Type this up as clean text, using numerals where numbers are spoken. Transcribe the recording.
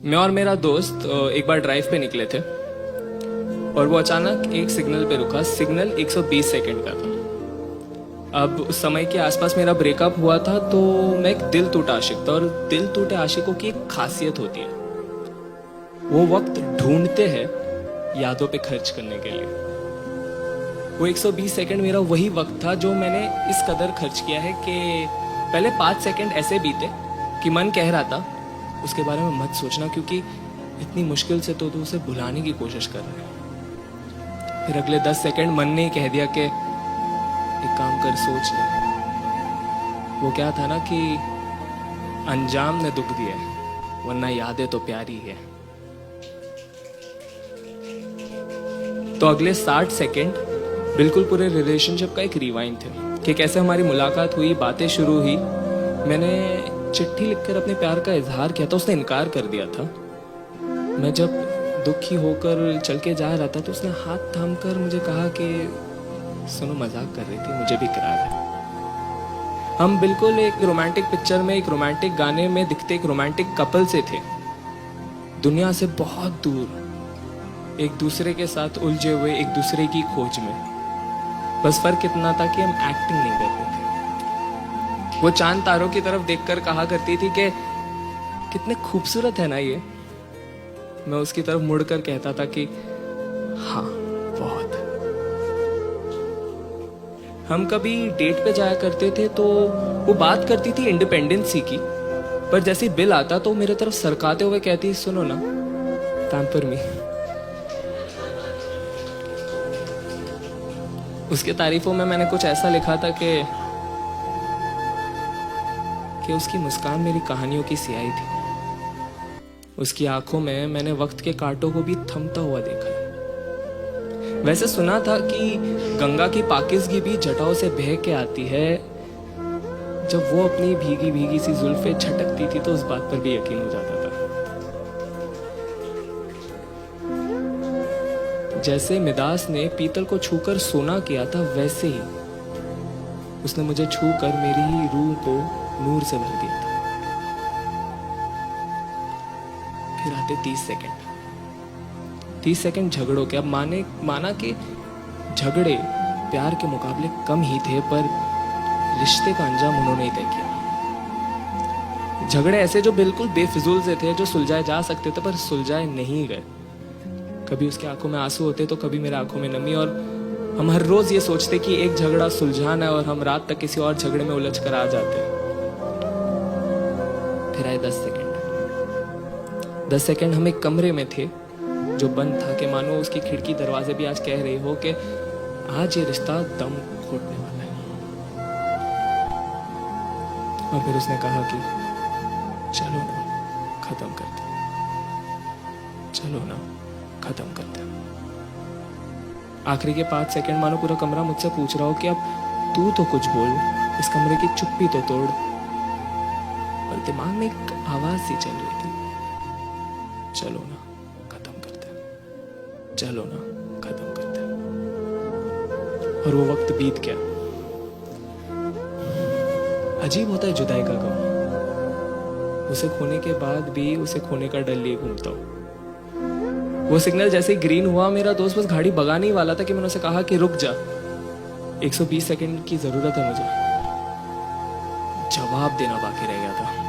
मैं और मेरा दोस्त एक बार ड्राइव पे निकले थे और वो अचानक एक सिग्नल पे रुका। सिग्नल 120 सेकंड का था। अब उस समय के आसपास मेरा ब्रेकअप हुआ था, तो मैं एक दिल टूटा आशिक था। और दिल टूटे आशिकों की एक खासियत होती है, वो वक्त ढूंढते हैं यादों पे खर्च करने के लिए। वो 120 सेकंड मेरा वही वक्त था जो मैंने इस कदर खर्च किया है कि पहले 5 सेकंड ऐसे बीते कि मन कह रहा था उसके बारे में मत सोचना, क्योंकि इतनी मुश्किल से तो तू उसे भुलाने की कोशिश कर रहा है। फिर अगले 10 सेकंड मन ने कह दिया कि एक काम कर, सोच ले। वो क्या था ना कि अंजाम ने दुख दिया है, वरना यादें तो प्यारी है। तो अगले 60 सेकंड बिल्कुल पूरे रिलेशनशिप का एक रिवाइंड थे कि कैसे हमारी मुलाकात हुई, बातें शुरू हुई। मैंने चिट्ठी लिखकर अपने प्यार का इजहार किया था, उसने इनकार कर दिया था। मैं जब दुखी होकर चल के जा रहा था तो उसने हाथ थाम कर मुझे कहा कि सुनो, मजाक कर रही थी, मुझे भी करार है। हम बिल्कुल एक रोमांटिक पिक्चर में, एक रोमांटिक गाने में दिखते एक रोमांटिक कपल से थे, दुनिया से बहुत दूर, एक दूसरे के साथ उलझे हुए, एक दूसरे की खोज में। बस फर्क इतना था कि हम एक्टिंग नहीं करते थे। वो चांद तारों की तरफ देखकर कहा करती थी कि कितने खूबसूरत है ना ये। मैं उसकी तरफ मुड़कर कहता था कि हाँ, बहुत। हम कभी डेट पे जाया करते थे तो वो बात करती थी इंडिपेंडेंसी की, पर जैसे बिल आता तो मेरे तरफ सरकाते हुए कहती, सुनो ना, पैम्पर मी। उसके तारीफों में मैंने कुछ ऐसा लिखा था कि उसकी मुस्कान मेरी कहानियों की सियाही थी। उसकी आंखों में मैंने वक्त के कांटों को भी थमता हुआ देखा। वैसे सुना था कि गंगा की पाकिज़गी भी जटाओं से बह के आती है। जब वो अपनी भीगी भीगी सी जुल्फे झटकती थी तो उस बात पर भी यकीन हो जाता था। जैसे मिदास ने पीतल को छूकर सोना किया था, वैसे ही उसने मुझे छूकर मेरी ही रूह को नूर से भर दिया था। फिर आते 30 सेकंड। 30 सेकंड झगड़ों के। अब माना कि झगड़े प्यार के मुकाबले कम ही थे, पर रिश्ते का अंजाम उन्होंने ही तय किया। झगड़े ऐसे जो बिल्कुल बेफिजूल से थे, जो सुलझाए जा सकते थे पर सुलझाए नहीं गए। कभी उसकी आंखों में आंसू होते तो कभी मेरे आंखों में नमी, और हम हर रोज ये सोचते कि एक झगड़ा सुलझाना है और हम रात तक किसी और झगड़े में उलझ कर आ जाते। फिर आए 10 सेकंड। 10 सेकंड हम एक कमरे में थे जो बंद था, कि मानो उसकी खिड़की दरवाजे भी आज कह रही हो कि आज ये रिश्ता दम घोटने वाला है। और फिर उसने कहा कि चलो ना, खत्म करते, चलो ना, खत्म करते। आखिरी के 5 सेकंड मानो पूरा कमरा मुझसे पूछ रहा हो कि अब तू तो कुछ बोल, इस कमरे की चुप्पी तो तोड़। और दिमाग में एक आवाज सी चल रही थी, चलो ना, खत्म करते, चलो ना, खत्म करते। और वो वक्त बीत गया। अजीब होता है जुदाई का गम। उसे खोने के बाद भी उसे खोने का डर लिए घूमता हूं। वो सिग्नल जैसे ही ग्रीन हुआ, मेरा दोस्त बस गाड़ी भगाने ही वाला था कि मैंने उसे कहा कि रुक जा, 120 सेकंड की जरूरत है मुझे। जवाब देना बाकी रह गया था।